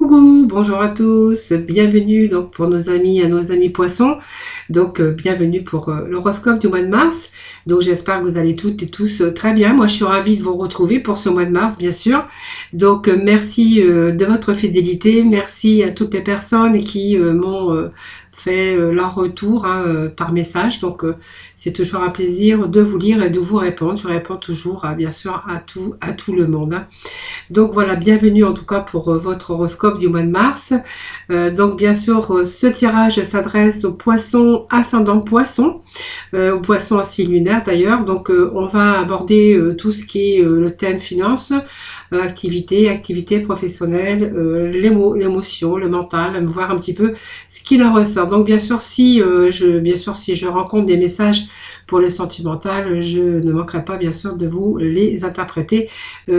Coucou, bonjour à tous, bienvenue donc pour nos amis à nos amis poissons. Donc bienvenue pour l'horoscope du mois de mars. Donc j'espère que vous allez toutes et tous très bien. Moi je suis ravie de vous retrouver pour ce mois de mars bien sûr. Donc merci de votre fidélité, merci à toutes les personnes qui m'ont fait leur retour par message. Donc c'est toujours un plaisir de vous lire et de vous répondre. Je réponds toujours bien sûr à tout le monde. Donc voilà, bienvenue en tout cas pour votre horoscope du mois de mars. Donc bien sûr, ce tirage s'adresse aux poissons ascendant poisson, aux poissons assis lunaires d'ailleurs. Donc on va aborder tout ce qui est le thème finance, activité professionnelle, l'émotion, le mental, voir un petit peu ce qu'il en ressort. Donc bien sûr, si je rencontre des messages pour le sentimental, je ne manquerai pas bien sûr de vous les interpréter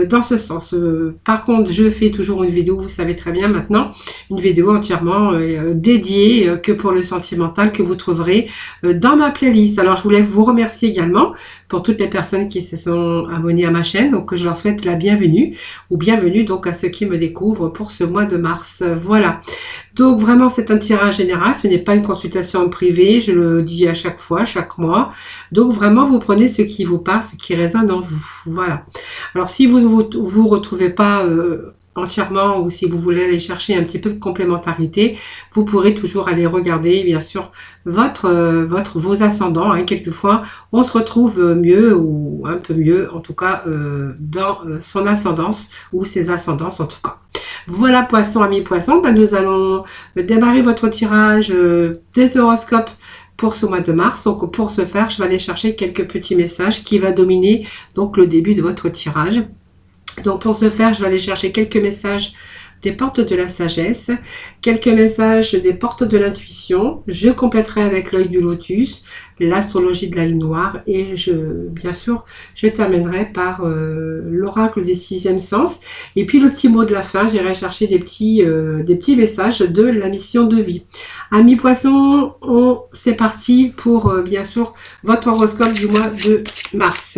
dans ce sens. Par contre, je fais toujours une vidéo, vous savez très bien maintenant, une vidéo entièrement dédiée que pour le sentimental que vous trouverez dans ma playlist. Alors, je voulais vous remercier également pour toutes les personnes qui se sont abonnées à ma chaîne, donc je leur souhaite la bienvenue, ou bienvenue donc à ceux qui me découvrent pour ce mois de mars. Voilà. Donc vraiment, c'est un tirage général, ce n'est pas une consultation en privé, je le dis à chaque fois, chaque mois. Donc vraiment, vous prenez ce qui vous parle, ce qui résonne en vous. Voilà. Alors si vous ne vous retrouvez pas entièrement ou si vous voulez aller chercher un petit peu de complémentarité, vous pourrez toujours aller regarder bien sûr vos ascendants. Quelquefois, on se retrouve mieux ou un peu mieux en tout cas dans son ascendance ou ses ascendances en tout cas. Voilà poisson, amis poissons, nous allons démarrer votre tirage des horoscopes pour ce mois de mars. Donc pour ce faire, je vais aller chercher quelques petits messages qui va dominer donc le début de votre tirage. Donc pour ce faire, je vais aller chercher quelques messages des portes de la sagesse, quelques messages des portes de l'intuition. Je compléterai avec l'œil du lotus, l'astrologie de la lune noire et bien sûr, je terminerai par l'oracle des sixièmes sens. Et puis le petit mot de la fin, j'irai chercher des petits messages de la mission de vie. Amis poissons, c'est parti pour bien sûr votre horoscope du mois de mars.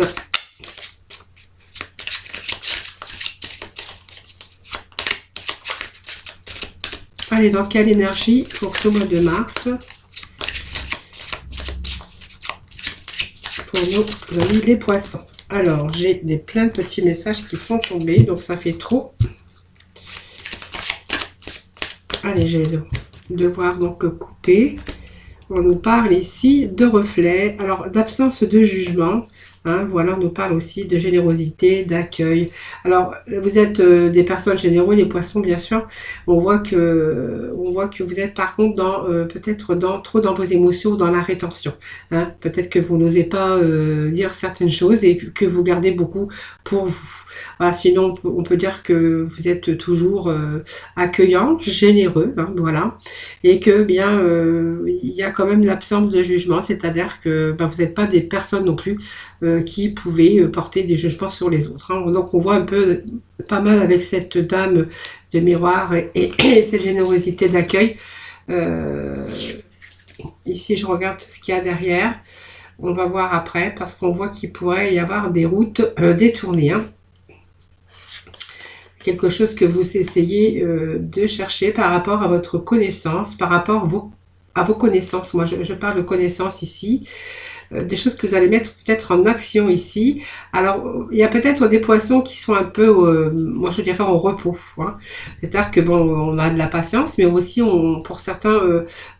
Allez, dans quelle énergie pour ce mois de mars pour nos amis les poissons? Alors, j'ai plein de petits messages qui sont tombés, donc ça fait trop. Allez, je vais devoir donc couper. On nous parle ici de reflets, alors d'absence de jugement. Voilà, on nous parle aussi de générosité, d'accueil. Alors, vous êtes des personnes généreuses, les poissons, bien sûr. On voit que vous êtes par contre peut-être trop dans vos émotions, dans la rétention. Peut-être que vous n'osez pas dire certaines choses et que vous gardez beaucoup pour vous. Voilà, sinon, on peut dire que vous êtes toujours accueillant, généreux, voilà, et que bien, il y a quand même l'absence de jugement, c'est-à-dire que vous n'êtes pas des personnes non plus qui pouvaient porter des jugements sur les autres. Donc on voit un peu pas mal avec cette dame de miroir et cette générosité d'accueil. Ici je regarde ce qu'il y a derrière. On va voir après parce qu'on voit qu'il pourrait y avoir des routes détournées. Quelque chose que vous essayez de chercher par rapport à votre connaissance, par rapport à vos connaissances. Moi je parle de connaissances ici. Des choses que vous allez mettre peut-être en action ici. Alors, il y a peut-être des poissons qui sont un peu, moi je dirais en repos. C'est-à-dire que bon, on a de la patience, mais aussi pour certains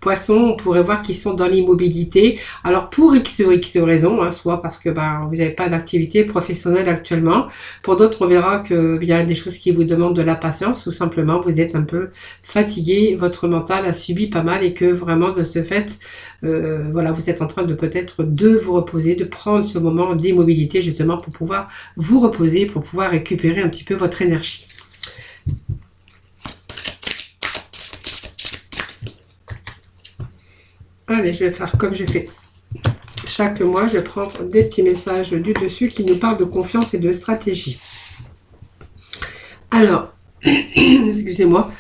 poissons, on pourrait voir qu'ils sont dans l'immobilité. Alors pour X raisons, soit parce que vous n'avez pas d'activité professionnelle actuellement. Pour d'autres, on verra qu'il y a des choses qui vous demandent de la patience, ou simplement vous êtes un peu fatigué, votre mental a subi pas mal et que vraiment de ce fait, voilà, vous êtes en train de peut-être de vous reposer, de prendre ce moment d'immobilité justement pour pouvoir vous reposer, pour pouvoir récupérer un petit peu votre énergie. Allez, je vais faire comme j'ai fait chaque mois, je vais prendre des petits messages du dessus qui nous parlent de confiance et de stratégie. Alors, excusez-moi.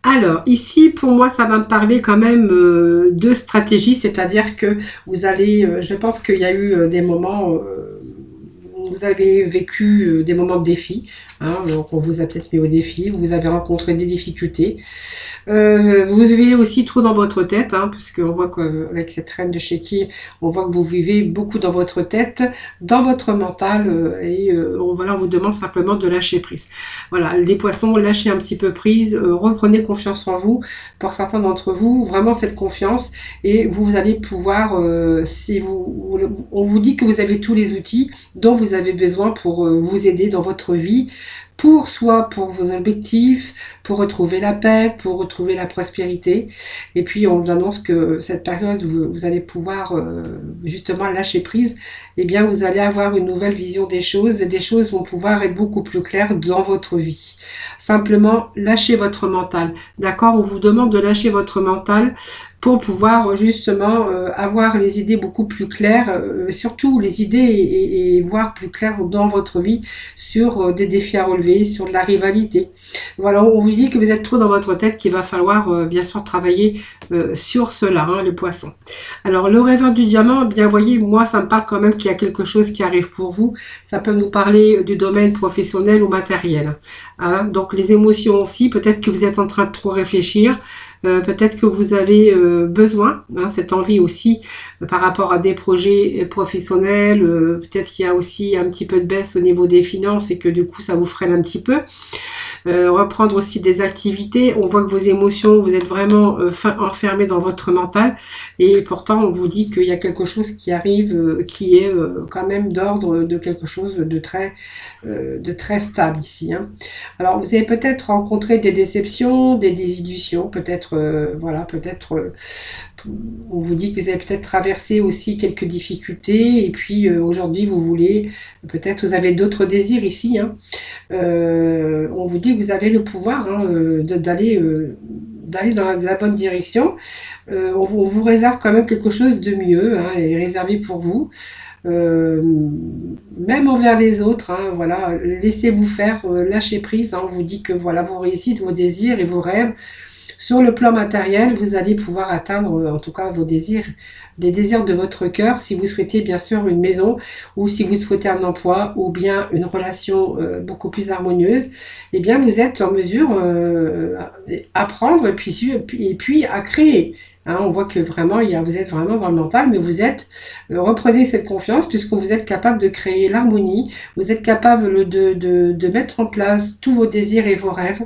Alors, ici, pour moi, ça va me parler quand même de stratégie, c'est-à-dire que vous allez, je pense qu'il y a eu des moments vous avez vécu des moments de défi, hein, donc on vous a peut-être mis au défi, vous avez rencontré des difficultés. Vous vivez aussi trop dans votre tête, hein, puisqu'on voit qu'avec cette reine de chéquier, on voit que vous vivez beaucoup dans votre tête, dans votre mental, voilà, on vous demande simplement de lâcher prise. Voilà, les poissons, lâchez un petit peu prise, reprenez confiance en vous. Pour certains d'entre vous, vraiment cette confiance, et vous allez pouvoir, on vous dit que vous avez tous les outils dont vous avez besoin pour vous aider dans votre vie, pour vos objectifs, pour retrouver la paix, pour retrouver la prospérité. Et puis on vous annonce que cette période où vous allez pouvoir justement lâcher prise, eh bien vous allez avoir une nouvelle vision des choses, et des choses vont pouvoir être beaucoup plus claires dans votre vie. Simplement lâchez votre mental, d'accord? On vous demande de lâcher votre mental pour pouvoir justement avoir les idées beaucoup plus claires, surtout les idées et voir plus clair dans votre vie sur des défis à relever, sur de la rivalité. Voilà, on vous dit que vous êtes trop dans votre tête, qu'il va falloir bien sûr travailler sur cela, hein, le poisson. Alors le rêveur du diamant, bien voyez, moi ça me parle quand même qu'il y a quelque chose qui arrive pour vous. Ça peut nous parler du domaine professionnel ou matériel. Hein. Donc les émotions aussi, peut-être que vous êtes en train de trop réfléchir. Peut-être que vous avez besoin, hein, cette envie aussi par rapport à des projets professionnels, peut-être qu'il y a aussi un petit peu de baisse au niveau des finances et que du coup ça vous freine un petit peu. Reprendre aussi des activités, on voit que vos émotions, vous êtes vraiment enfermé dans votre mental, et pourtant on vous dit qu'il y a quelque chose qui arrive, qui est quand même d'ordre de quelque chose de très stable ici, hein. Alors vous avez peut-être rencontré des déceptions, des désillusions, peut-être voilà, peut-être on vous dit que vous avez peut-être traversé aussi quelques difficultés, et puis aujourd'hui vous voulez, peut-être vous avez d'autres désirs ici, hein. On vous dit que vous avez le pouvoir, hein, d'aller dans la bonne direction. On vous réserve quand même quelque chose de mieux, hein, et réservé pour vous. Même envers les autres, hein, voilà, laissez-vous faire, lâchez prise, hein. On vous dit que voilà, vos réussites, vos désirs et vos rêves, sur le plan matériel, vous allez pouvoir atteindre en tout cas vos désirs, les désirs de votre cœur, si vous souhaitez bien sûr une maison, ou si vous souhaitez un emploi, ou bien une relation beaucoup plus harmonieuse, eh bien vous êtes en mesure à prendre et puis à créer. Hein, on voit que vraiment, vous êtes vraiment dans le mental, mais vous êtes, reprenez cette confiance, puisque vous êtes capable de créer l'harmonie, vous êtes capable de mettre en place tous vos désirs et vos rêves.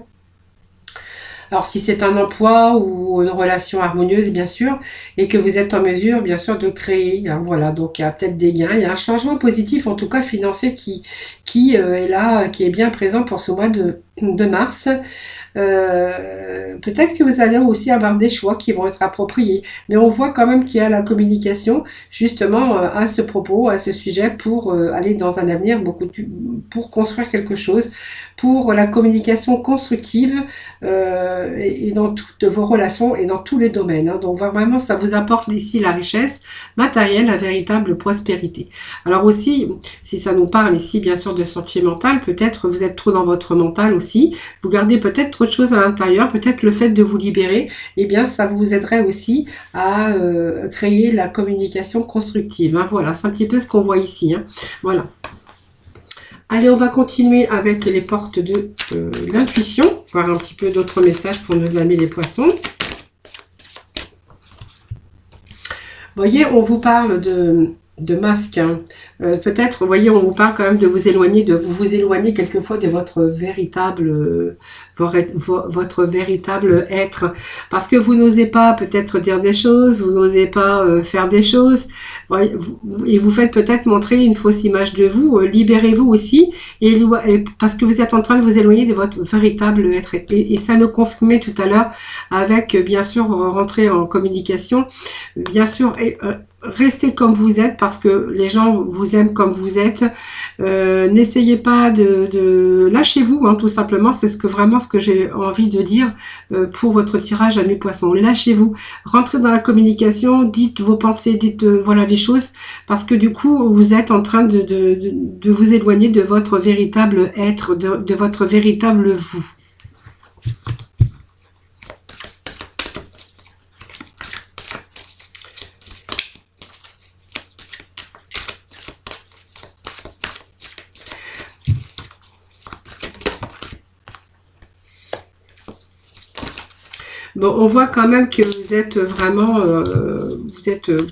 Alors si c'est un emploi ou une relation harmonieuse, bien sûr, et que vous êtes en mesure, bien sûr, de créer, hein, voilà, donc il y a peut-être des gains, il y a un changement positif, en tout cas financier, qui est là, qui est bien présent pour ce mois de mars. Peut-être que vous allez aussi avoir des choix qui vont être appropriés, mais on voit quand même qu'il y a la communication justement à ce propos, à ce sujet, pour aller dans un avenir pour construire quelque chose, pour la communication constructive et dans toutes vos relations et dans tous les domaines, hein. Donc vraiment ça vous apporte ici la richesse matérielle, la véritable prospérité. Alors aussi, si ça nous parle ici bien sûr de sentimental, peut-être vous êtes trop dans votre mental aussi, vous gardez peut-être trop de choses à l'intérieur, peut-être le fait de vous libérer, eh bien ça vous aiderait aussi à créer la communication constructive, hein. Voilà, c'est un petit peu ce qu'on voit ici, hein. Voilà. Allez, on va continuer avec les portes de l'intuition, voir un petit peu d'autres messages pour nos amis les poissons. Vous voyez, on vous parle de masque, hein. Peut-être, vous voyez, on vous parle quand même de vous éloigner quelquefois de votre véritable être, parce que vous n'osez pas peut-être dire des choses, vous n'osez pas faire des choses, et vous faites peut-être montrer une fausse image de vous. Libérez-vous aussi, et parce que vous êtes en train de vous éloigner de votre véritable être, et ça le confirmait tout à l'heure avec, bien sûr, rentrer en communication, bien sûr, restez comme vous êtes, parce que les gens vous aiment comme vous êtes. N'essayez pas de lâchez-vous, hein, tout simplement. C'est ce que j'ai envie de dire pour votre tirage à mes poissons. Lâchez-vous, rentrez dans la communication, dites vos pensées, dites voilà les choses, parce que du coup vous êtes en train de vous éloigner de votre véritable être, de votre véritable vous. Bon, on voit quand même que vous êtes vraiment,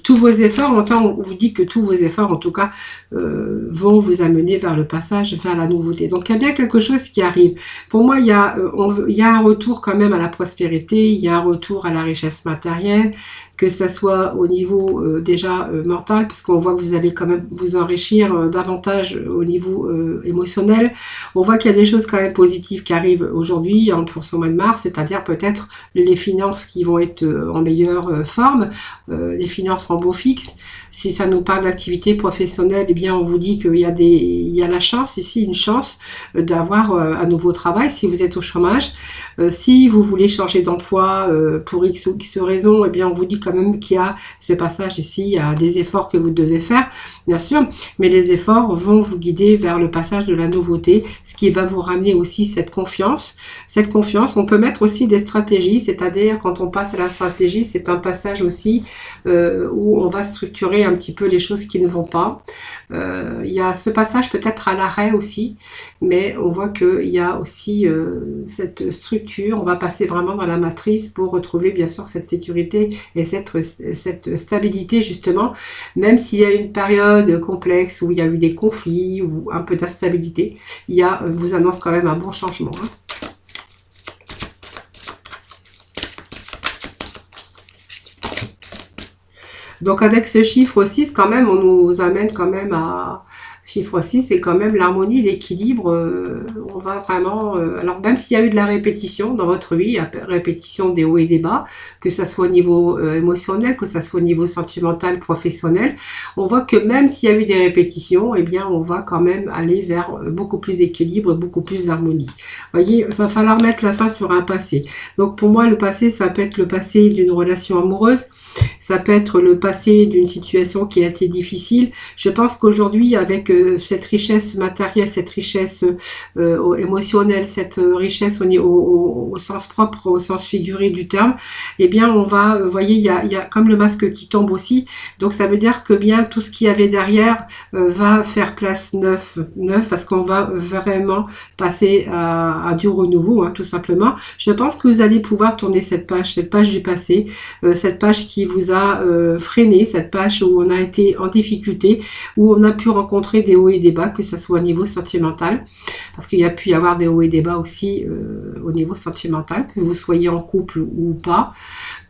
tous vos efforts, on vous dit que tous vos efforts, en tout cas, vont vous amener vers le passage, vers la nouveauté. Donc, il y a bien quelque chose qui arrive. Pour moi, il y a un retour quand même à la prospérité, il y a un retour à la richesse matérielle, que ça soit au niveau déjà mental, parce qu'on voit que vous allez quand même vous enrichir davantage au niveau émotionnel. On voit qu'il y a des choses quand même positives qui arrivent aujourd'hui pour ce mois de mars, c'est-à-dire peut-être les finances qui vont être en meilleure forme, les finances en beau fixe. Si ça nous parle d'activité professionnelle, eh bien on vous dit qu'il y a la chance ici, une chance d'avoir un nouveau travail si vous êtes au chômage. Si vous voulez changer d'emploi pour X ou X raison, eh bien on vous dit quand même qu'il y a ce passage ici, il y a des efforts que vous devez faire, bien sûr, mais les efforts vont vous guider vers le passage de la nouveauté, ce qui va vous ramener aussi cette confiance. Cette confiance, on peut mettre aussi des stratégies, c'est-à-dire quand on passe à la stratégie, c'est un passage aussi où on va structurer un petit peu les choses qui ne vont pas. Il y a ce passage peut-être à l'arrêt aussi, mais on voit qu'il y a aussi cette structure, on va passer vraiment dans la matrice pour retrouver bien sûr cette sécurité et cette stabilité justement, même s'il y a une période complexe où il y a eu des conflits ou un peu d'instabilité, vous annonce quand même un bon changement. Hein. Donc avec ce chiffre 6, quand même, on nous amène quand même à... Chiffre 6, c'est quand même l'harmonie, l'équilibre. On va vraiment... alors même s'il y a eu de la répétition dans votre vie, il y a répétition des hauts et des bas, que ça soit au niveau émotionnel, que ça soit au niveau sentimental, professionnel, on voit que même s'il y a eu des répétitions, eh bien on va quand même aller vers beaucoup plus d'équilibre, beaucoup plus d'harmonie. Vous voyez, il va falloir mettre la fin sur un passé. Donc pour moi, le passé, ça peut être le passé d'une relation amoureuse, ça peut être le passé d'une situation qui a été difficile. Je pense qu'aujourd'hui, avec cette richesse matérielle, cette richesse émotionnelle, cette richesse au sens propre, au sens figuré du terme, eh bien on va, vous voyez, il y a comme le masque qui tombe aussi, donc ça veut dire que bien tout ce qu'il y avait derrière va faire place neuf parce qu'on va vraiment passer à du renouveau, hein, tout simplement. Je pense que vous allez pouvoir tourner cette page du passé, cette page qui vous a freiné, cette page où on a été en difficulté, où on a pu rencontrer des hauts et des bas, que ce soit au niveau sentimental, parce qu'il y a pu y avoir des hauts et des bas aussi au niveau sentimental, que vous soyez en couple ou pas.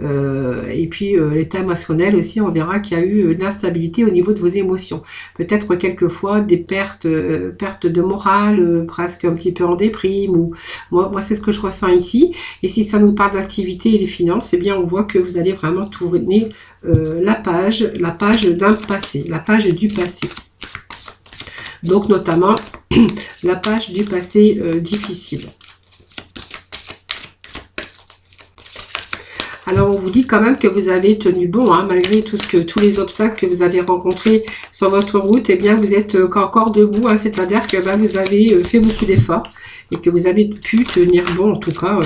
Et puis l'état émotionnel aussi, on verra qu'il y a eu de l'instabilité au niveau de vos émotions. Peut-être quelquefois des pertes de morale, presque un petit peu en déprime, ou moi c'est ce que je ressens ici. Et si ça nous parle d'activité et des finances, eh bien on voit que vous allez vraiment tourner la page d'un passé, la page du passé. Donc notamment la page du passé difficile. Alors on vous dit quand même que vous avez tenu bon, hein, malgré tous les obstacles que vous avez rencontrés sur votre route, eh bien vous êtes encore debout, hein, c'est-à-dire que vous avez fait beaucoup d'efforts et que vous avez pu tenir bon en tout cas.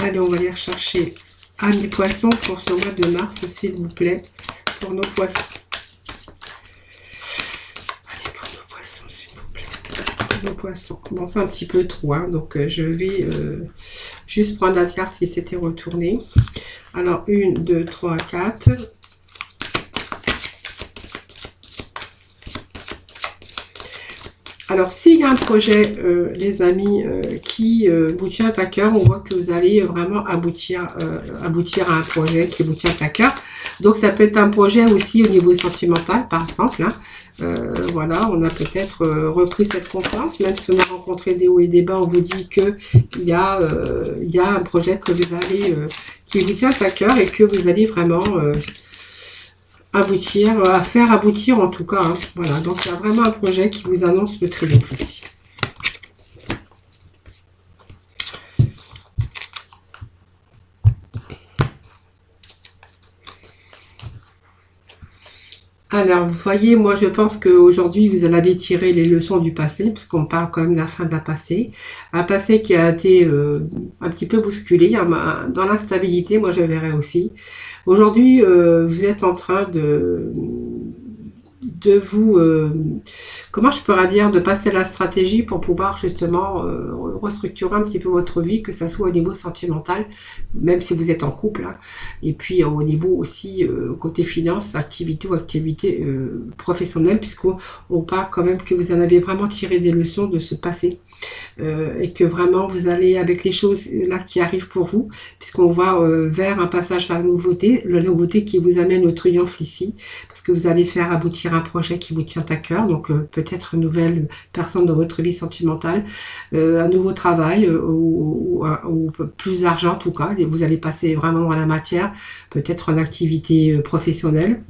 Allez, on va aller rechercher amis poissons pour ce mois de mars, s'il vous plaît, pour nos poissons. Allez, pour nos poissons, s'il vous plaît. Pour nos poissons. Bon, c'est un petit peu trop, hein, donc je vais juste prendre la carte qui s'était retournée. Alors, 1, 2, 3, 4. Alors, s'il y a un projet, les amis, qui vous tient à cœur, on voit que vous allez vraiment aboutir à un projet qui vous tient à cœur. Donc, ça peut être un projet aussi au niveau sentimental, par exemple. Hein. Voilà, on a peut-être repris cette confiance, même si on a rencontré des hauts et des bas, on vous dit que il y a un projet que vous allez, qui vous tient à cœur et que vous allez vraiment... faire aboutir en tout cas. Hein. Voilà, donc il y a vraiment un projet qui vous annonce le triomphe ici. Alors, vous voyez, moi je pense qu'aujourd'hui vous allez tirer les leçons du passé, puisqu'on parle quand même de la fin d'un passé. Un passé qui a été un petit peu bousculé, dans l'instabilité, moi je verrais aussi. Aujourd'hui, vous êtes en train de vous, comment je pourrais dire, de passer la stratégie pour pouvoir justement restructurer un petit peu votre vie, que ça soit au niveau sentimental, même si vous êtes en couple, hein, et puis au niveau aussi côté finance, activité ou activité professionnelle, puisqu'on parle quand même que vous en avez vraiment tiré des leçons de ce passé, et que vraiment vous allez avec les choses là qui arrivent pour vous, puisqu'on va vers un passage vers la nouveauté qui vous amène au triomphe ici, parce que vous allez faire aboutir un projet qui vous tient à cœur, donc peut-être une nouvelle personne dans votre vie sentimentale, un nouveau travail ou plus d'argent en tout cas, et vous allez passer vraiment dans la matière, peut-être en activité professionnelle.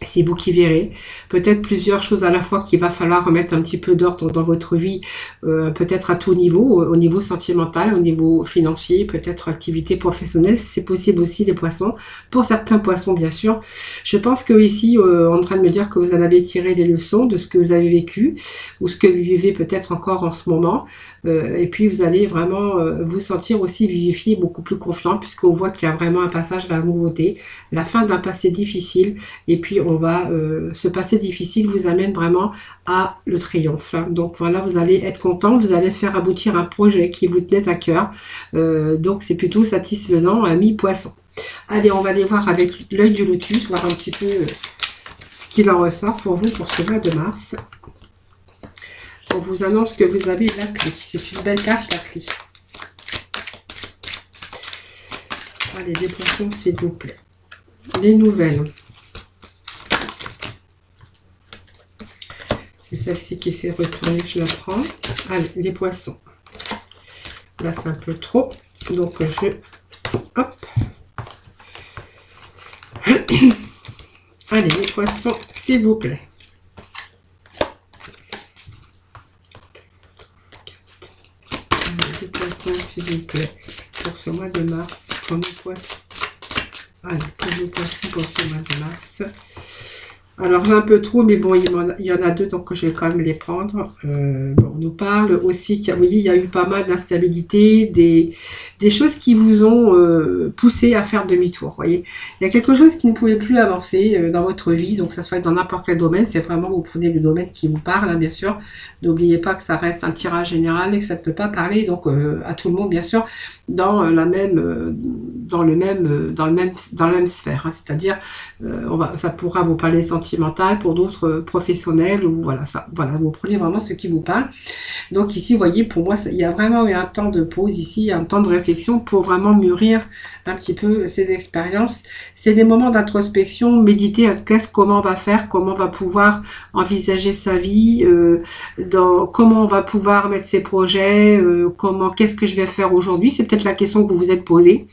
C'est vous qui verrez. Peut-être plusieurs choses à la fois qu'il va falloir remettre un petit peu d'ordre dans votre vie, peut-être à tout niveau, au niveau sentimental, au niveau financier, peut-être activité professionnelle, c'est possible aussi les poissons. Pour certains poissons, bien sûr. Je pense que ici, en train de me dire que vous en avez tiré des leçons de ce que vous avez vécu, ou ce que vous vivez peut-être encore en ce moment, et puis vous allez vraiment vous sentir aussi vivifié, beaucoup plus confiant, puisqu'on voit qu'il y a vraiment un passage vers la nouveauté, la fin d'un passé difficile, et puis ce passé difficile vous amène vraiment à le triomphe. Hein. Donc voilà, vous allez être content, vous allez faire aboutir un projet qui vous tenait à cœur. Donc c'est plutôt satisfaisant, ami poisson. Allez, on va aller voir avec l'œil du lotus, voir un petit peu ce qu'il en ressort pour vous pour ce mois de mars. On vous annonce que vous avez la clé. C'est une belle carte, la clé. Allez, les poissons, s'il vous plaît. Les nouvelles. C'est celle-ci qui s'est retournée, je la prends. Allez, les poissons. Là, c'est un peu trop. Donc, hop. Allez, les poissons, s'il vous plaît. Allez, les poissons, s'il vous plaît. Pour ce mois de mars, pour les poissons. Allez, pour les poissons pour ce mois de mars. Alors, j'ai un peu trop, mais bon, il y en a deux, donc je vais quand même les prendre. Bon, on nous parle aussi qu'il y a eu pas mal d'instabilité, des choses qui vous ont poussé à faire demi-tour, voyez. Il y a quelque chose qui ne pouvait plus avancer dans votre vie, donc ça soit dans n'importe quel domaine, c'est vraiment, vous prenez le domaine qui vous parle, hein, bien sûr. N'oubliez pas que ça reste un tirage général et que ça ne peut pas parler, donc à tout le monde, bien sûr, dans la même sphère, hein, c'est-à-dire ça pourra vous parler sentimental, pour d'autres professionnels, ou voilà, vous prenez vraiment ce qui vous parle. Donc ici, vous voyez, pour moi, il y a vraiment eu un temps de pause ici, un temps de réflexion pour vraiment mûrir un petit peu ces expériences. C'est des moments d'introspection, méditer comment on va faire, comment on va pouvoir envisager sa vie, comment on va pouvoir mettre ses projets, qu'est-ce que je vais faire aujourd'hui. C'est peut-être la question que vous vous êtes posée,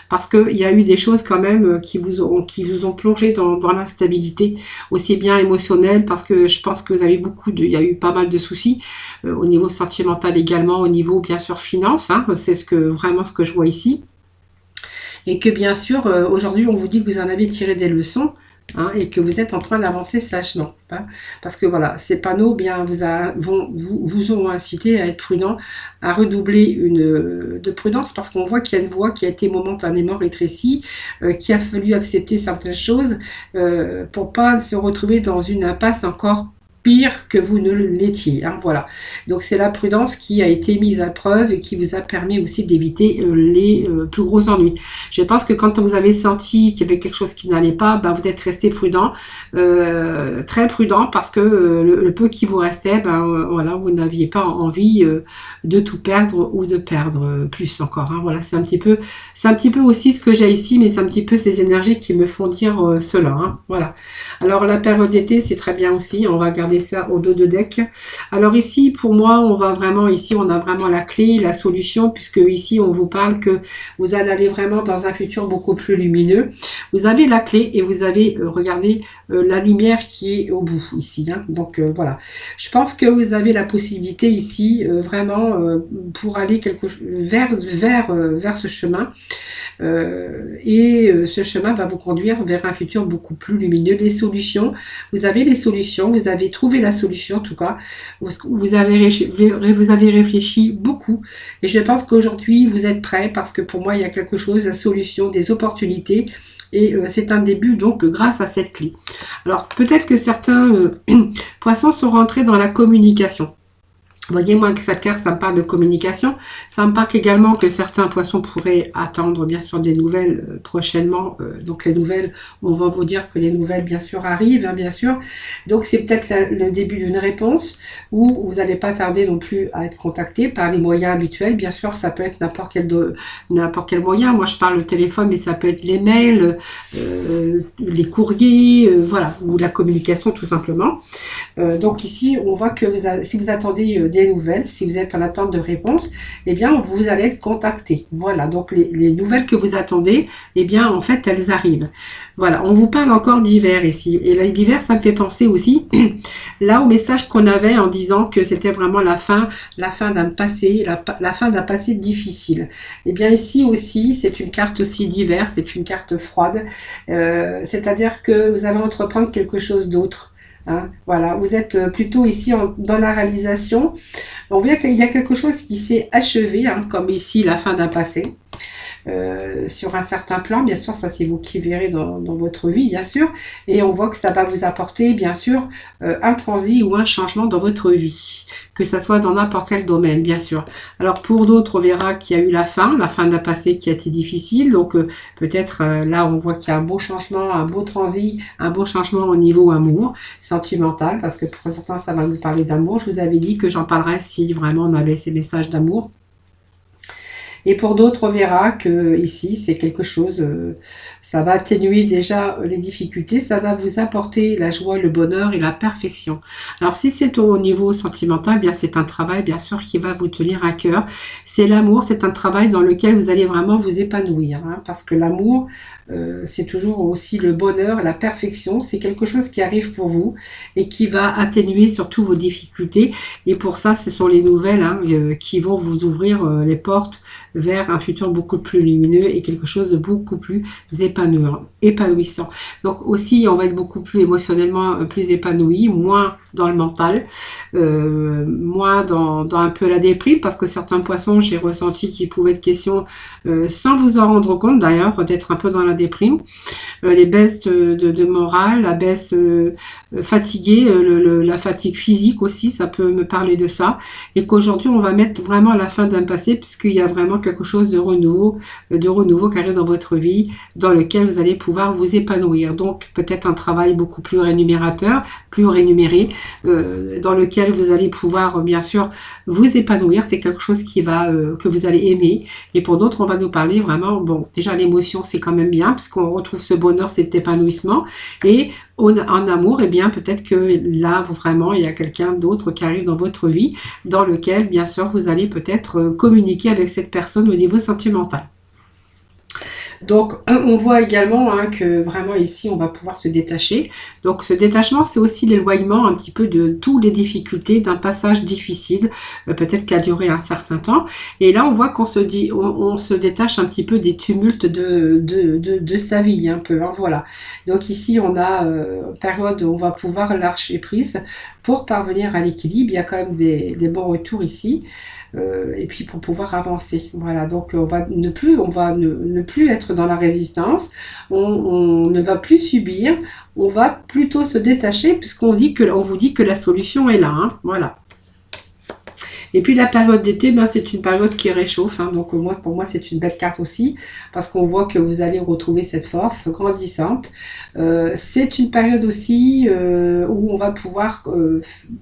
parce qu'il y a eu des choses quand même qui vous ont plongé dans l'instabilité, aussi bien émotionnelle, parce que je pense que vous avez il y a eu pas mal de soucis au niveau sentimental également, au niveau bien sûr finance, hein, c'est vraiment ce que je vois ici, et que bien sûr aujourd'hui on vous dit que vous en avez tiré des leçons. Hein, et que vous êtes en train d'avancer sagement. Hein, parce que voilà, ces panneaux vous ont incité à être prudent, à redoubler de prudence, parce qu'on voit qu'il y a une voie qui a été momentanément rétrécie, qu'il a fallu accepter certaines choses pour pas se retrouver dans une impasse encore pire que vous ne l'étiez. Hein, voilà. Donc c'est la prudence qui a été mise à preuve et qui vous a permis aussi d'éviter les plus gros ennuis. Je pense que quand vous avez senti qu'il y avait quelque chose qui n'allait pas, vous êtes resté prudent, très prudent, parce que le peu qui vous restait, voilà, vous n'aviez pas envie de tout perdre ou de perdre plus encore. Hein, voilà, c'est un petit peu aussi ce que j'ai ici, mais c'est un petit peu ces énergies qui me font dire cela. Hein, voilà. Alors la période d'été, c'est très bien aussi. On va garder ça au dos de deck. Alors ici, pour moi, on a vraiment la clé, la solution, puisque ici, on vous parle que vous allez aller vraiment dans un futur beaucoup plus lumineux. Vous avez la clé et vous avez, regardez, la lumière qui est au bout ici. Hein. Donc voilà. Je pense que vous avez la possibilité ici, vraiment, pour aller vers ce chemin. Ce chemin va vous conduire vers un futur beaucoup plus lumineux. Les solutions, vous avez les solutions, vous avez trouvé trouvé la solution en tout cas. Vous avez réfléchi beaucoup et je pense qu'aujourd'hui vous êtes prêts parce que pour moi il y a quelque chose, la solution, des opportunités et c'est un début donc grâce à cette clé. Alors peut-être que certains poissons sont rentrés dans la communication. Vous voyez, moi, que cette carte, ça me parle de communication. Ça me parle également que certains poissons pourraient attendre, bien sûr, des nouvelles prochainement. Donc, les nouvelles, on va vous dire que les nouvelles, bien sûr, arrivent, hein, bien sûr. Donc, c'est peut-être le début d'une réponse où vous n'allez pas tarder non plus à être contacté par les moyens habituels. Bien sûr, ça peut être n'importe quel moyen. Moi, je parle le téléphone, mais ça peut être les mails, les courriers, voilà, ou la communication, tout simplement. Donc, ici, on voit que si vous attendez des nouvelles, si vous êtes en attente de réponse, eh bien, vous allez être contacté. Voilà, donc les nouvelles que vous attendez, eh bien, en fait, elles arrivent. Voilà, on vous parle encore d'hiver ici. Et l'hiver, ça me fait penser aussi, là, au message qu'on avait en disant que c'était vraiment la fin d'un passé, la fin d'un passé difficile. Eh bien, ici aussi, c'est une carte aussi d'hiver, c'est une carte froide. C'est-à-dire que vous allez entreprendre quelque chose d'autre. Hein, voilà, vous êtes plutôt ici dans la réalisation. On voit qu'il y a quelque chose qui s'est achevé, hein, comme ici la fin d'un passé. Sur un certain plan, bien sûr, ça c'est vous qui verrez dans votre vie, bien sûr, et on voit que ça va vous apporter, bien sûr, un transit ou un changement dans votre vie, que ça soit dans n'importe quel domaine, bien sûr. Alors pour d'autres, on verra qu'il y a eu la fin d'un passé qui a été difficile, donc peut-être là on voit qu'il y a un beau changement, un beau transit, un beau changement au niveau amour, sentimental, parce que pour certains ça va nous parler d'amour. Je vous avais dit que j'en parlerai si vraiment on avait ces messages d'amour. Et pour d'autres, on verra que ici, c'est quelque chose, ça va atténuer déjà les difficultés, ça va vous apporter la joie, le bonheur et la perfection. Alors, si c'est au niveau sentimental, bien c'est un travail, bien sûr, qui va vous tenir à cœur. C'est l'amour, c'est un travail dans lequel vous allez vraiment vous épanouir, hein, parce que l'amour, c'est toujours aussi le bonheur, la perfection. C'est quelque chose qui arrive pour vous et qui va atténuer surtout vos difficultés. Et pour ça, ce sont les nouvelles hein, qui vont vous ouvrir les portes vers un futur beaucoup plus lumineux et quelque chose de beaucoup plus épanouissant. Donc aussi, on va être beaucoup plus émotionnellement plus épanoui, moins dans le mental, moins dans un peu la déprime, parce que certains poissons, j'ai ressenti qu'il pouvait être question, sans vous en rendre compte d'ailleurs, d'être un peu dans la déprime, les baisses de morale, la baisse fatiguée, la fatigue physique aussi, ça peut me parler de ça, et qu'aujourd'hui on va mettre vraiment la fin d'un passé, puisqu'il y a vraiment quelque chose de renouveau qui arrive dans votre vie, dans lequel vous allez pouvoir vous épanouir. Donc peut-être un travail beaucoup plus rémunérateur, plus rémunéré, dans lequel vous allez pouvoir bien sûr vous épanouir. C'est quelque chose que vous allez aimer. Et pour d'autres, on va nous parler vraiment, bon, déjà l'émotion c'est quand même bien, puisqu'on retrouve ce bonheur, cet épanouissement. Et en amour, eh bien peut-être que là vraiment il y a quelqu'un d'autre qui arrive dans votre vie, dans lequel bien sûr vous allez peut-être communiquer avec cette personne au niveau sentimental. Donc, on voit également hein, que vraiment ici, on va pouvoir se détacher. Donc, ce détachement, c'est aussi l'éloignement un petit peu de toutes les difficultés d'un passage difficile, peut-être qui a duré un certain temps. Et là, on voit qu'on on se détache un petit peu des tumultes de sa vie, un peu. Hein, voilà. Donc ici, on a période où on va pouvoir lâcher prise pour parvenir à l'équilibre. Il y a quand même des bons retours ici. Et puis pour pouvoir avancer. Voilà, donc on va ne plus être dans la résistance, on ne va plus subir, on va plutôt se détacher puisqu'on vous dit que la solution est là. Hein, voilà. Et puis la période d'été, ben, c'est une période qui réchauffe. Hein, donc pour moi, c'est une belle carte aussi, parce qu'on voit que vous allez retrouver cette force grandissante. C'est une période aussi où on va pouvoir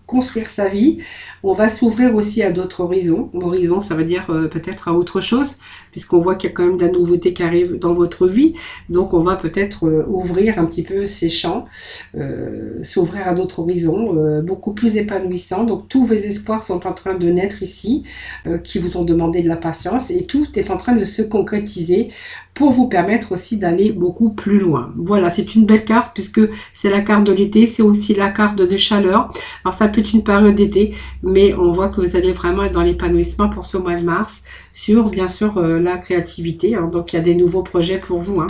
construire sa vie. On va s'ouvrir aussi à d'autres horizons. Horizon, ça veut dire peut-être à autre chose, puisqu'on voit qu'il y a quand même de la nouveauté qui arrive dans votre vie. Donc on va peut-être ouvrir un petit peu ses champs, s'ouvrir à d'autres horizons, beaucoup plus épanouissants. Donc tous vos espoirs sont en train de naître ici, qui vous ont demandé de la patience, et tout est en train de se concrétiser pour vous permettre aussi d'aller beaucoup plus loin. Voilà, c'est une belle carte puisque c'est la carte de l'été, c'est aussi la carte de chaleur. Alors ça peut être une période d'été, mais on voit que vous allez vraiment être dans l'épanouissement pour ce mois de mars, sur bien sûr la créativité. Hein. Donc il y a des nouveaux projets pour vous, hein,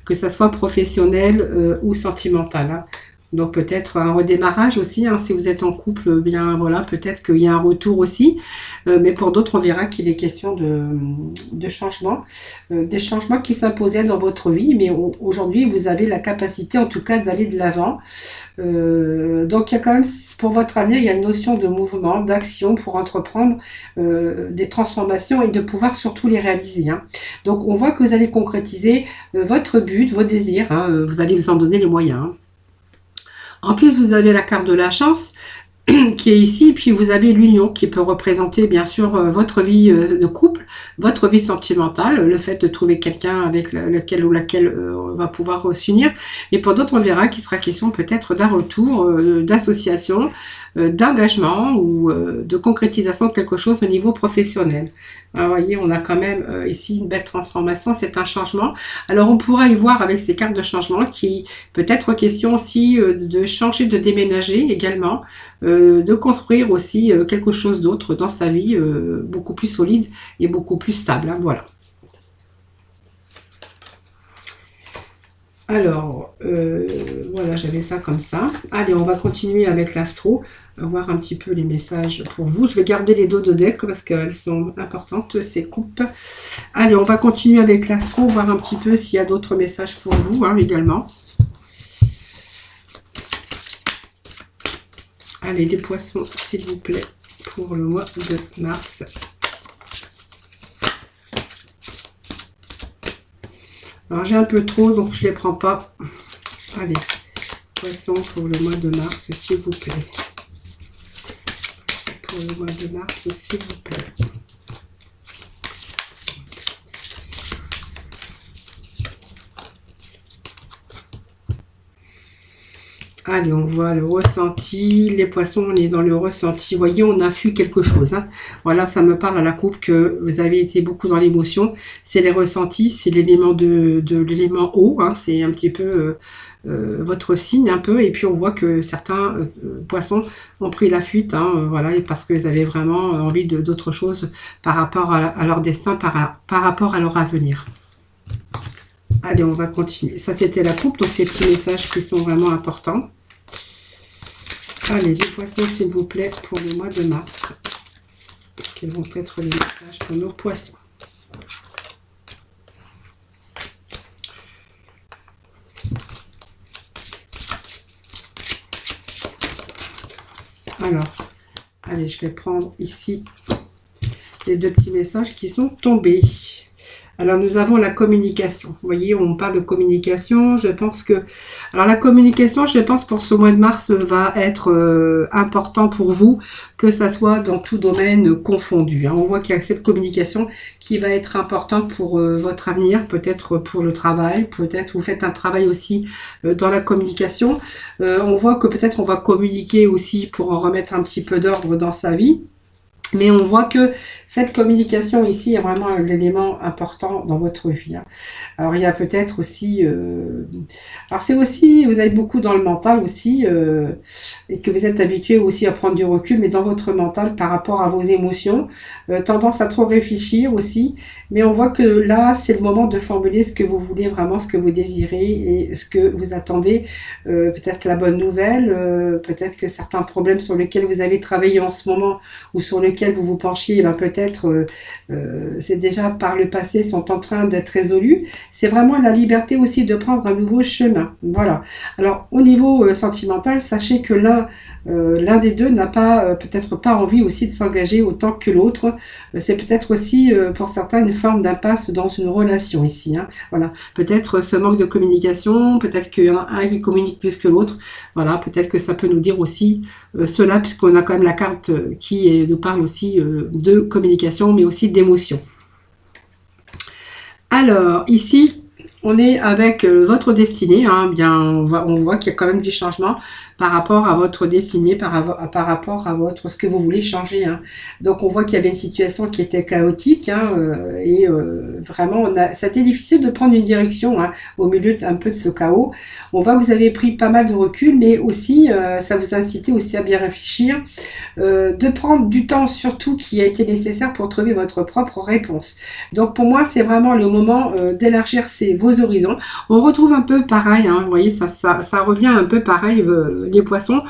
que ça soit professionnel ou sentimental. Hein. Donc peut-être un redémarrage aussi, hein, si vous êtes en couple, bien voilà, peut-être qu'il y a un retour aussi. Mais pour d'autres, on verra qu'il est question de changements, des changements qui s'imposaient dans votre vie. Mais aujourd'hui, vous avez la capacité, en tout cas, d'aller de l'avant. Donc il y a quand même, pour votre avenir, il y a une notion de mouvement, d'action pour entreprendre des transformations et de pouvoir surtout les réaliser. Hein. Donc on voit que vous allez concrétiser votre but, vos désirs. Hein, vous allez vous en donner les moyens. Hein. En plus, vous avez la carte de la chance qui est ici, puis vous avez l'union qui peut représenter bien sûr votre vie de couple, votre vie sentimentale, le fait de trouver quelqu'un avec lequel ou laquelle on va pouvoir s'unir. Et pour d'autres, on verra qu'il sera question peut-être d'un retour, d'association, d'engagement ou de concrétisation de quelque chose au niveau professionnel. Alors, vous voyez, on a quand même ici une belle transformation, c'est un changement. Alors, on pourra y voir avec ces cartes de changement qui peut être question aussi de changer, de déménager également, de construire aussi quelque chose d'autre dans sa vie, beaucoup plus solide et beaucoup plus stable. Hein, voilà. Alors, voilà, j'avais ça comme ça. Allez, on va continuer avec l'astro, voir un petit peu les messages pour vous. Je vais garder les dos de deck parce qu'elles sont importantes, ces coupes. Allez, on va continuer avec l'astro, voir un petit peu s'il y a d'autres messages pour vous hein, également. Allez, les poissons, s'il vous plaît, pour le mois de mars. Alors, j'ai un peu trop, donc je ne les prends pas. Allez, poisson pour le mois de mars, s'il vous plaît. Pour le mois de mars, s'il vous plaît. Allez, on voit le ressenti. Les poissons, on est dans le ressenti. Vous voyez, on a fui quelque chose. Hein. Voilà, ça me parle à la coupe que vous avez été beaucoup dans l'émotion. C'est les ressentis, c'est l'élément de l'élément eau. Hein. C'est un petit peu votre signe, un peu. Et puis, on voit que certains poissons ont pris la fuite. Hein, voilà, et parce qu'ils avaient vraiment envie d'autre chose par rapport à leur destin, par rapport à leur avenir. Allez, on va continuer. Ça, c'était la coupe. Donc, ces petits messages qui sont vraiment importants. Allez, les poissons, s'il vous plaît, pour le mois de mars. Quels vont être les messages pour nos poissons? Alors, allez, je vais prendre ici les deux petits messages qui sont tombés. Alors, nous avons la communication. Vous voyez, on parle de communication. Je pense que... Alors, la communication, je pense, pour ce mois de mars, va être important pour vous, que ça soit dans tout domaine confondu. Hein. On voit qu'il y a cette communication qui va être importante pour votre avenir, peut-être pour le travail, peut-être vous faites un travail aussi dans la communication. On voit que peut-être on va communiquer aussi pour en remettre un petit peu d'ordre dans sa vie. Mais on voit que cette communication ici est vraiment un élément important dans votre vie. Hein. Alors il y a peut-être aussi... alors c'est aussi, vous avez beaucoup dans le mental aussi, et que vous êtes habitué aussi à prendre du recul, mais dans votre mental par rapport à vos émotions, tendance à trop réfléchir aussi. Mais on voit que là, c'est le moment de formuler ce que vous voulez vraiment, ce que vous désirez et ce que vous attendez. Peut-être la bonne nouvelle, peut-être que certains problèmes sur lesquels vous avez travaillé en ce moment ou sur lesquels vous vous penchiez, ben peut-être c'est déjà par le passé, sont en train d'être résolus. C'est vraiment la liberté aussi de prendre un nouveau chemin. Voilà. Alors au niveau sentimental, sachez que l'un des deux n'a pas peut-être pas envie aussi de s'engager autant que l'autre. C'est peut-être aussi pour certains une forme d'impasse dans une relation ici. Hein. Voilà. Peut-être ce manque de communication, peut-être qu'il y en a un qui communique plus que l'autre. Voilà. Peut-être que ça peut nous dire aussi cela, puisqu'on a quand même la carte qui nous parle aussi de communication, mais aussi d'émotion. Alors, ici, on est avec votre destinée. Hein, bien, on voit qu'il y a quand même du changement. par rapport à votre destinée, par rapport à ce que vous voulez changer. Hein. Donc on voit qu'il y avait une situation qui était chaotique hein, vraiment ça a été difficile de prendre une direction hein, au milieu un peu de ce chaos. On voit que vous avez pris pas mal de recul, mais aussi ça vous a incité aussi à bien réfléchir, de prendre du temps surtout qui a été nécessaire pour trouver votre propre réponse. Donc pour moi c'est vraiment le moment d'élargir vos horizons. On retrouve un peu pareil, hein, vous voyez ça revient un peu pareil les poissons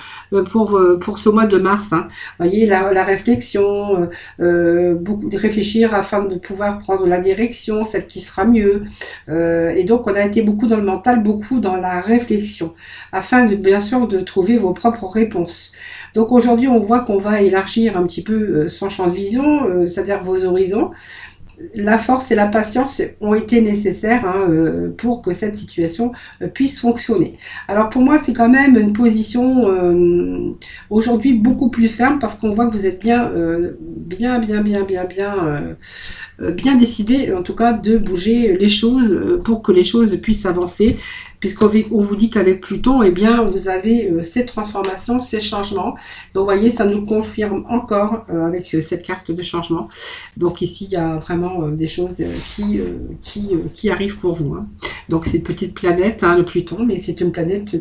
pour ce mois de mars. Hein. Vous voyez la réflexion, beaucoup de réfléchir afin de pouvoir prendre la direction, celle qui sera mieux. Et donc on a été beaucoup dans le mental, beaucoup dans la réflexion, afin bien sûr de trouver vos propres réponses. Donc aujourd'hui on voit qu'on va élargir un petit peu son champ de vision, c'est-à-dire vos horizons. La force et la patience ont été nécessaires hein, pour que cette situation puisse fonctionner. Alors pour moi, c'est quand même une position aujourd'hui beaucoup plus ferme parce qu'on voit que vous êtes bien décidé, en tout cas, de bouger les choses pour que les choses puissent avancer. Puisqu'on vous dit qu'avec Pluton, eh bien, vous avez ces transformations, ces changements. Donc, vous voyez, ça nous confirme encore avec cette carte de changement. Donc, ici, il y a vraiment des choses qui arrivent pour vous. Hein. Donc, c'est une petite planète, hein, le Pluton, mais c'est une planète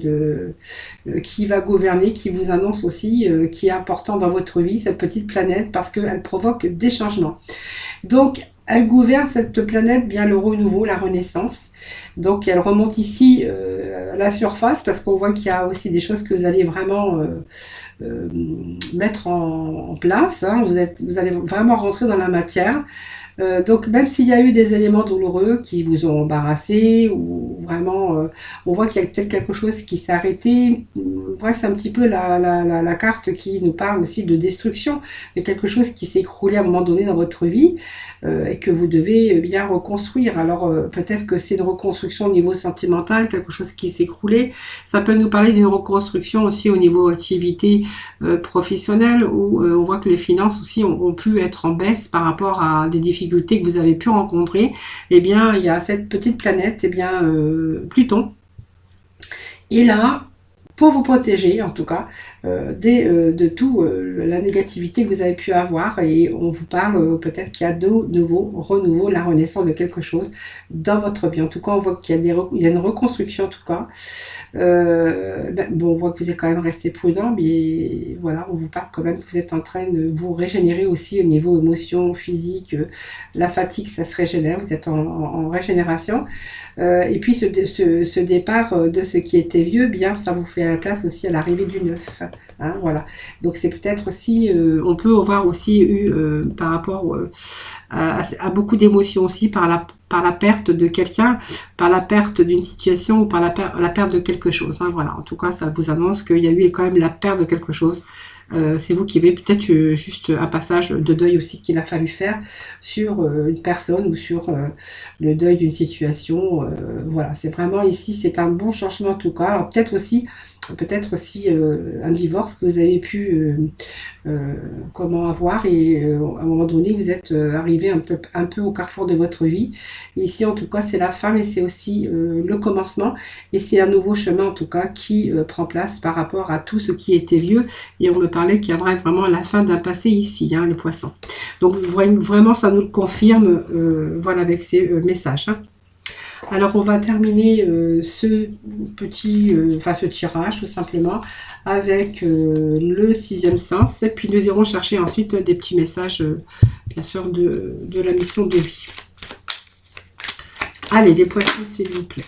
qui va gouverner, qui vous annonce aussi, qui est important dans votre vie, cette petite planète, parce qu'elle provoque des changements. Donc, elle gouverne cette planète bien le renouveau, la renaissance. Donc elle remonte ici à la surface parce qu'on voit qu'il y a aussi des choses que vous allez vraiment mettre en place. Hein. Vous allez vraiment rentrer dans la matière. Donc même s'il y a eu des éléments douloureux qui vous ont embarrassé ou vraiment on voit qu'il y a peut-être quelque chose qui s'est arrêté, ouais, c'est un petit peu la carte qui nous parle aussi de destruction, de quelque chose qui s'est écroulé à un moment donné dans votre vie et que vous devez bien reconstruire. Alors peut-être que c'est une reconstruction au niveau sentimental, quelque chose qui s'est écroulé. Ça peut nous parler d'une reconstruction aussi au niveau activité professionnelle où on voit que les finances aussi ont pu être en baisse par rapport à des difficultés que vous avez pu rencontrer. Eh bien, il y a cette petite planète, eh bien, Pluton. Et là, pour vous protéger, en tout cas, de tout la négativité que vous avez pu avoir. Et on vous parle peut-être qu'il y a de nouveau renouveau, la renaissance de quelque chose dans votre vie. En tout cas, on voit qu'il y a une reconstruction, en tout cas. Bon, on voit que vous êtes quand même resté prudent, mais voilà, on vous parle quand même que vous êtes en train de vous régénérer aussi au niveau émotion, physique. La fatigue, ça se régénère, vous êtes en régénération. Et puis ce départ de ce qui était vieux, bien, ça vous fait la place aussi à l'arrivée du neuf. Hein, voilà. Donc c'est peut-être aussi, on peut avoir aussi eu par rapport à beaucoup d'émotions aussi par la perte de quelqu'un, par la perte d'une situation ou par la perte de quelque chose. Hein, voilà. En tout cas, ça vous annonce qu'il y a eu quand même la perte de quelque chose. C'est vous qui avez peut-être juste un passage de deuil aussi qu'il a fallu faire sur une personne ou sur le deuil d'une situation. Voilà, c'est vraiment ici, c'est un bon changement en tout cas. Alors peut-être aussi un divorce que vous avez pu avoir et à un moment donné vous êtes arrivé un peu au carrefour de votre vie. Et ici en tout cas c'est la fin mais c'est aussi le commencement et c'est un nouveau chemin en tout cas qui prend place par rapport à tout ce qui était vieux et on me parlait qu'il y aurait vraiment la fin d'un passé ici, hein, les poissons. Donc vraiment ça nous le confirme voilà avec ces messages. Hein. Alors on va terminer ce tirage tout simplement avec le sixième sens et puis nous irons chercher ensuite des petits messages bien sûr de la mission de vie. Allez les poissons s'il vous plaît,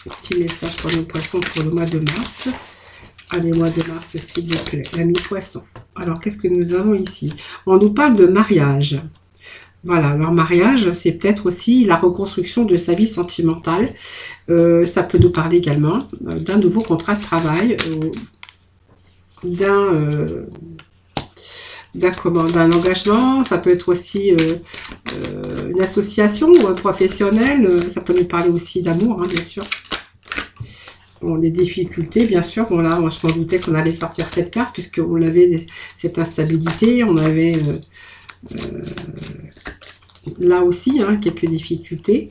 petit message pour les poissons pour le mois de mars. Allez mois de mars s'il vous plaît, l'ami poisson. Alors qu'est-ce que nous avons ici? On nous parle de mariage. Voilà, leur mariage, c'est peut-être aussi la reconstruction de sa vie sentimentale. Ça peut nous parler également d'un nouveau contrat de travail, d'un engagement. Ça peut être aussi une association professionnelle. Ça peut nous parler aussi d'amour, hein, bien sûr. Bon, les difficultés, bien sûr. Bon, là, moi, je m'en doutais qu'on allait sortir cette carte, puisqu'on avait cette instabilité, on avait... là aussi, hein, quelques difficultés.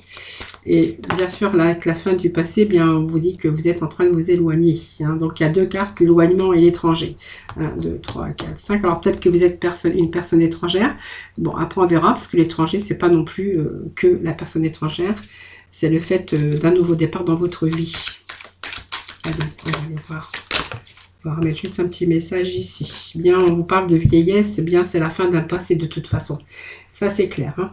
Et bien sûr, là, avec la fin du passé, bien, on vous dit que vous êtes en train de vous éloigner. Hein. Donc, il y a 2 cartes, l'éloignement et l'étranger. 1, 2, 3, 4, 5. Alors, peut-être que vous êtes une personne étrangère. Bon, après, on verra, parce que l'étranger, c'est pas non plus que la personne étrangère. C'est le fait d'un nouveau départ dans votre vie. Allez, on va aller voir. On va remettre juste un petit message ici. Bien, on vous parle de vieillesse. Bien, c'est la fin d'un passé de toute façon. Ça, c'est clair. Hein.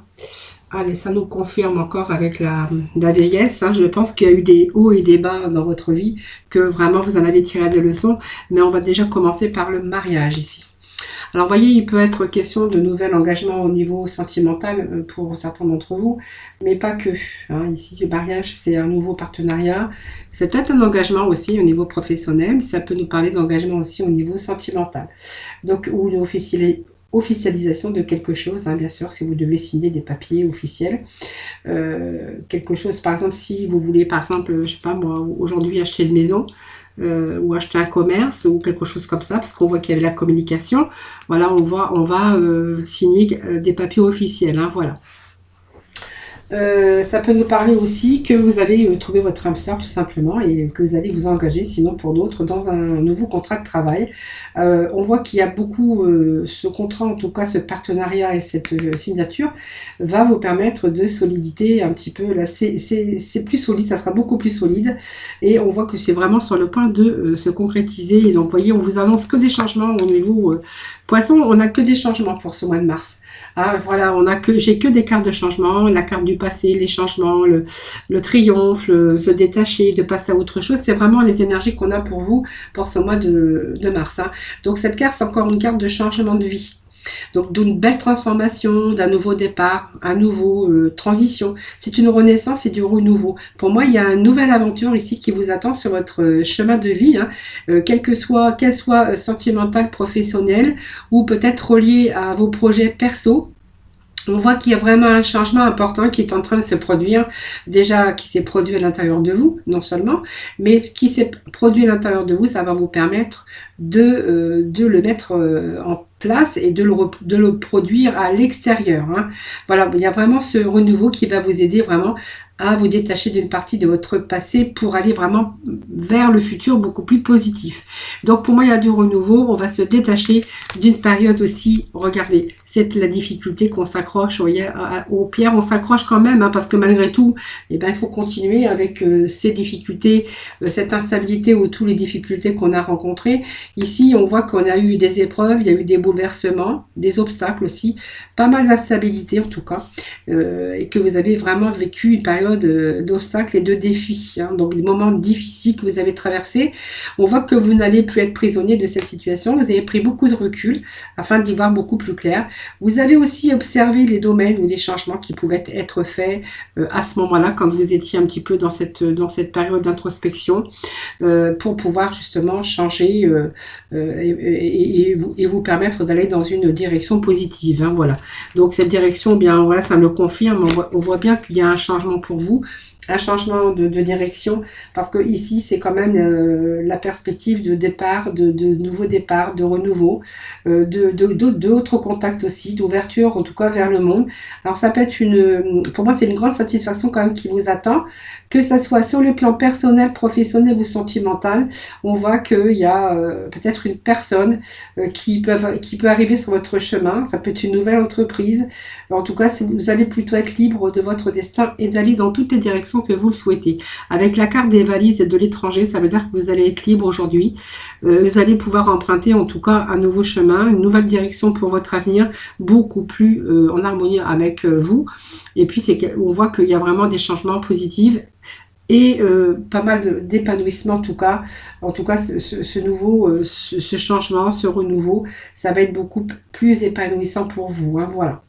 Allez, ça nous confirme encore avec la vieillesse. Hein. Je pense qu'il y a eu des hauts et des bas dans votre vie, que vraiment vous en avez tiré des leçons. Mais on va déjà commencer par le mariage ici. Alors, vous voyez, il peut être question de nouvel engagement au niveau sentimental pour certains d'entre vous, mais pas que. Hein. Ici, le mariage, c'est un nouveau partenariat. C'est peut-être un engagement aussi au niveau professionnel, mais ça peut nous parler d'engagement aussi au niveau sentimental. Donc, ou une officialisation de quelque chose, hein, bien sûr, si vous devez signer des papiers officiels. Quelque chose, par exemple, si vous voulez, par exemple, je sais pas moi, aujourd'hui acheter une maison, ou acheter un commerce ou quelque chose comme ça, parce qu'on voit qu'il y avait la communication. Voilà, on va signer des papiers officiels. Hein, voilà. Ça peut nous parler aussi que vous avez trouvé votre âme sœur tout simplement et que vous allez vous engager sinon pour d'autres dans un nouveau contrat de travail. On voit qu'il y a beaucoup, ce contrat en tout cas, ce partenariat et cette signature va vous permettre de solidité un petit peu. Là, c'est plus solide, ça sera beaucoup plus solide et on voit que c'est vraiment sur le point de se concrétiser. Et donc, vous voyez, on vous annonce que des changements au niveau Poisson. On n'a que des changements pour ce mois de mars. Ah, voilà, j'ai que des cartes de changement, la carte du passé, les changements, le triomphe, se détacher, de passer à autre chose. C'est vraiment les énergies qu'on a pour vous pour ce mois de mars. Hein. Donc cette carte, c'est encore une carte de changement de vie. Donc d'une belle transformation, d'un nouveau départ, un nouveau transition. C'est une renaissance et du renouveau. Pour moi, il y a une nouvelle aventure ici qui vous attend sur votre chemin de vie, hein, qu'elle soit sentimentale, professionnelle ou peut-être reliée à vos projets perso. On voit qu'il y a vraiment un changement important qui est en train de se produire, déjà qui s'est produit à l'intérieur de vous, non seulement, mais ce qui s'est produit à l'intérieur de vous, ça va vous permettre de le mettre en place et de le produire à l'extérieur. Hein. Voilà, il y a vraiment ce renouveau qui va vous aider vraiment à vous détacher d'une partie de votre passé pour aller vraiment vers le futur beaucoup plus positif. Donc pour moi, il y a du renouveau, on va se détacher d'une période aussi, regardez, c'est la difficulté qu'on s'accroche, aux pierres, on s'accroche quand même, hein, parce que malgré tout, eh ben, il faut continuer avec ces difficultés, cette instabilité ou toutes les difficultés qu'on a rencontrées. Ici, on voit qu'on a eu des épreuves, il y a eu des bouleversements, des obstacles aussi, pas mal d'instabilité en tout cas, et que vous avez vraiment vécu une période d'obstacles et de défis, hein, donc des moments difficiles que vous avez traversés. On voit que vous n'allez plus être prisonnier de cette situation, vous avez pris beaucoup de recul afin d'y voir beaucoup plus clair. Vous avez aussi observé les domaines ou les changements qui pouvaient être faits à ce moment-là, quand vous étiez un petit peu dans cette période d'introspection, pour pouvoir justement changer et vous permettre d'aller dans une direction positive. Hein, voilà. Donc cette direction, bien voilà, ça me le confirme. On voit bien qu'il y a un changement pour vous, un changement de direction, parce que ici c'est quand même la perspective de départ, de nouveau départ, de renouveau, d'autres contacts aussi, d'ouverture en tout cas vers le monde. Alors ça peut être pour moi c'est une grande satisfaction quand même qui vous attend, que ça soit sur le plan personnel, professionnel ou sentimental. On voit qu'il y a peut-être une personne qui peut arriver sur votre chemin. Ça peut être une nouvelle entreprise. En tout cas, vous allez plutôt être libre de votre destin et d'aller dans toutes les directions que vous le souhaitez. Avec la carte des valises et de l'étranger, ça veut dire que vous allez être libre aujourd'hui. Vous allez pouvoir emprunter en tout cas un nouveau chemin, une nouvelle direction pour votre avenir, beaucoup plus en harmonie avec vous. Et puis, on voit qu'il y a vraiment des changements positifs et pas mal d'épanouissement en tout cas ce nouveau, ce changement, ce renouveau, ça va être beaucoup plus épanouissant pour vous, hein, voilà.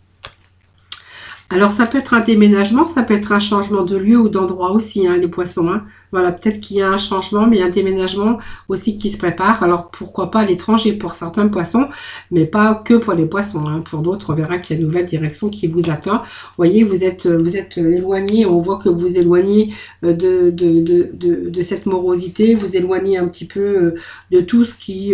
Alors ça peut être un déménagement, ça peut être un changement de lieu ou d'endroit aussi, hein, les poissons. Hein. Voilà, peut-être qu'il y a un changement, mais il y a un déménagement aussi qui se prépare. Alors pourquoi pas à l'étranger pour certains poissons, mais pas que pour les poissons. Hein. Pour d'autres, on verra qu'il y a une nouvelle direction qui vous attend. Vous voyez, vous êtes éloigné, on voit que vous vous éloignez de cette morosité, vous éloignez un petit peu de tout ce qui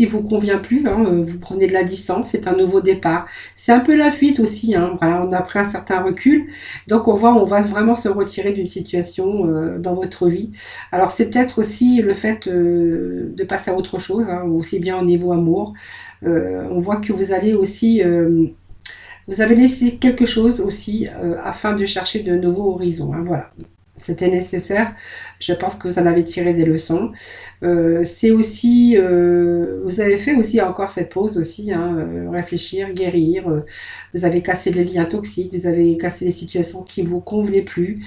vous convient plus. Hein. Vous prenez de la distance, c'est un nouveau départ. C'est un peu la fuite aussi, hein. Hein. Voilà, on a pris un certain recul. Donc on va vraiment se retirer d'une situation dans votre vie. Alors c'est peut-être aussi le fait de passer à autre chose, hein, aussi bien au niveau amour. On voit que vous allez aussi... vous avez laissé quelque chose aussi afin de chercher de nouveaux horizons. Hein, voilà. C'était nécessaire. Je pense que vous en avez tiré des leçons. C'est aussi, vous avez fait aussi encore cette pause aussi, hein, réfléchir, guérir. Vous avez cassé les liens toxiques, vous avez cassé les situations qui vous convenaient plus,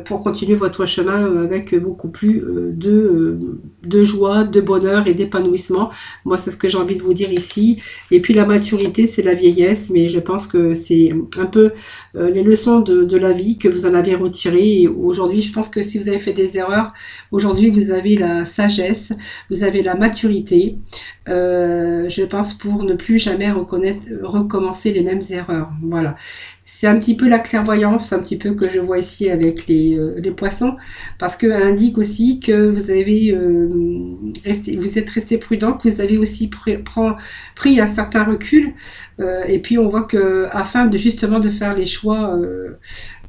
pour continuer votre chemin avec beaucoup plus de joie, de bonheur et d'épanouissement. Moi, c'est ce que j'ai envie de vous dire ici. Et puis la maturité, c'est la vieillesse, mais je pense que c'est un peu les leçons de la vie que vous en avez retirées. Et aujourd'hui, je pense que si vous avez fait des erreurs, aujourd'hui, vous avez la sagesse, vous avez la maturité, je pense, pour ne plus jamais recommencer les mêmes erreurs. Voilà. C'est un petit peu la clairvoyance, un petit peu que je vois ici avec les poissons, parce qu'elle indique aussi que vous avez vous êtes resté prudent, que vous avez aussi pris un certain recul, et puis on voit que afin de justement de faire les choix,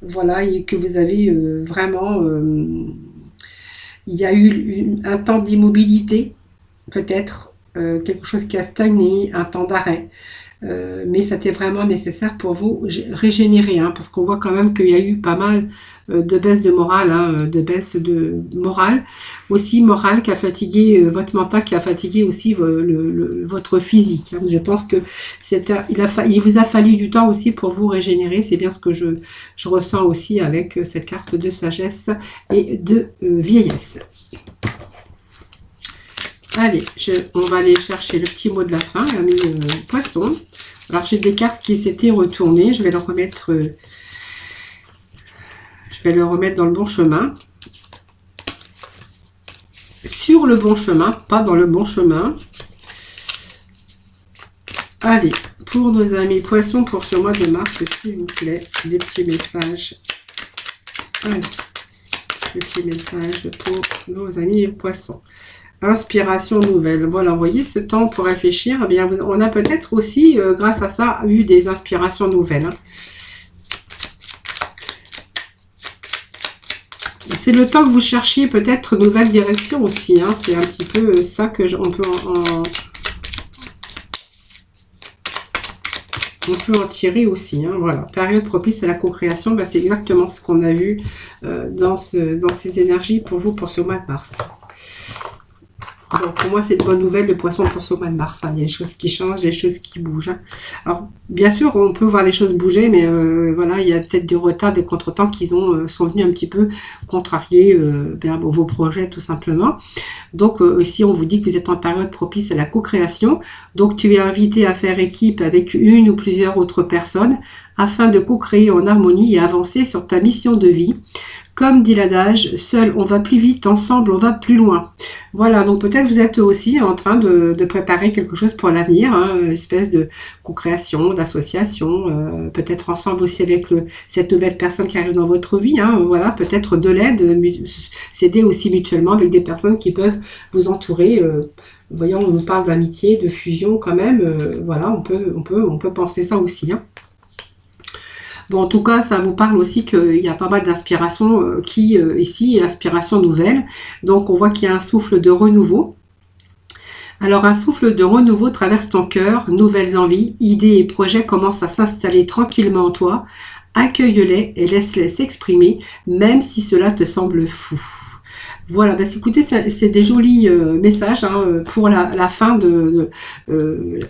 voilà, et que vous avez vraiment, il y a eu un temps d'immobilité, peut-être quelque chose qui a stagné, un temps d'arrêt. Mais c'était vraiment nécessaire pour vous régénérer, hein, parce qu'on voit quand même qu'il y a eu pas mal de baisse de morale, hein, de baisse de morale, aussi morale qui a fatigué votre mental, qui a fatigué aussi votre physique. Hein. Je pense que il vous a fallu du temps aussi pour vous régénérer. C'est bien ce que je ressens aussi avec cette carte de sagesse et de vieillesse. Allez, on va aller chercher le petit mot de la fin, ami poisson. Alors, j'ai des cartes qui s'étaient retournées. Je vais le remettre dans le bon chemin. Sur le bon chemin, pas dans le bon chemin. Allez, pour nos amis poissons, pour ce mois de mars, s'il vous plaît, des petits messages. Allez, des petits messages pour nos amis poissons. Inspiration nouvelle. Voilà, vous voyez, ce temps pour réfléchir, eh bien, on a peut-être aussi, grâce à ça, eu des inspirations nouvelles. Hein. C'est le temps que vous cherchiez peut-être nouvelle direction aussi. Hein. C'est un petit peu ça que on peut en tirer aussi. Hein. Voilà, période propice à la co-création, ben, c'est exactement ce qu'on a vu dans ces énergies pour vous pour ce mois de mars. Donc pour moi, c'est de bonnes nouvelles de poisson pour ce mois de mars. Hein. Il y a des choses qui changent, des choses qui bougent. Hein. Alors, bien sûr, on peut voir les choses bouger, mais voilà, il y a peut-être du retard, des contretemps qui sont venus un petit peu contrarier vos projets, tout simplement. Donc, ici, on vous dit que vous êtes en période propice à la co-création. Donc, tu es invité à faire équipe avec une ou plusieurs autres personnes afin de co-créer en harmonie et avancer sur ta mission de vie. Comme dit l'adage, seul on va plus vite, ensemble on va plus loin. Voilà, donc peut-être vous êtes aussi en train de préparer quelque chose pour l'avenir, hein, une espèce de co-création, d'association, peut-être ensemble aussi avec cette nouvelle personne qui arrive dans votre vie, hein, voilà, peut-être de l'aide, s'aider aussi mutuellement avec des personnes qui peuvent vous entourer. Voyons, on nous parle d'amitié, de fusion quand même, voilà, on peut penser ça aussi, hein. Bon, en tout cas, ça vous parle aussi qu'il y a pas mal d'inspirations ici, inspiration nouvelle. Donc, on voit qu'il y a un souffle de renouveau. Alors, un souffle de renouveau traverse ton cœur, nouvelles envies, idées et projets commencent à s'installer tranquillement en toi. Accueille-les et laisse-les s'exprimer, même si cela te semble fou. Voilà, bah, écoutez, c'est des jolis messages hein, pour la fin de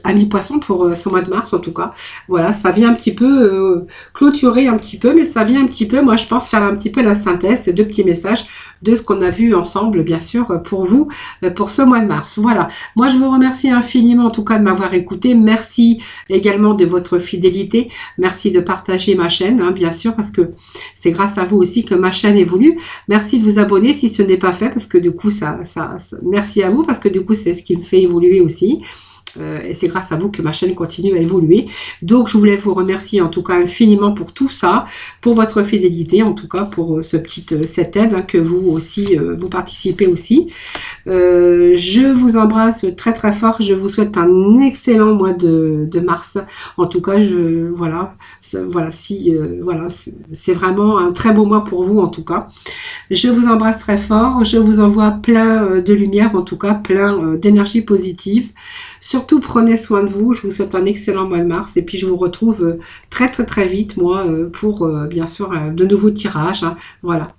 Amis Poissons pour ce mois de mars en tout cas. Voilà, ça vient un petit peu clôturer un petit peu, mais ça vient un petit peu, moi je pense, faire un petit peu la synthèse, ces deux petits messages de ce qu'on a vu ensemble, bien sûr, pour vous, pour ce mois de mars. Voilà, moi je vous remercie infiniment en tout cas de m'avoir écouté. Merci également de votre fidélité. Merci de partager ma chaîne, hein, bien sûr, parce que c'est grâce à vous aussi que ma chaîne évolue. Merci de vous abonner si ce n'est pas fait, parce que du coup, merci à vous, parce que du coup, c'est ce qui me fait évoluer aussi. et c'est grâce à vous que ma chaîne continue à évoluer. Donc je voulais vous remercier en tout cas infiniment pour tout ça, pour votre fidélité, en tout cas pour cette aide, hein, que vous aussi, vous participez aussi. Je vous embrasse très très fort, je vous souhaite un excellent mois de mars. En tout cas, voilà, c'est vraiment un très beau mois pour vous en tout cas. Je vous embrasse très fort, je vous envoie plein de lumière, en tout cas plein d'énergie positive. Surtout prenez soin de vous, je vous souhaite un excellent mois de mars et puis je vous retrouve très très très vite moi pour bien sûr de nouveaux tirages, hein. Voilà.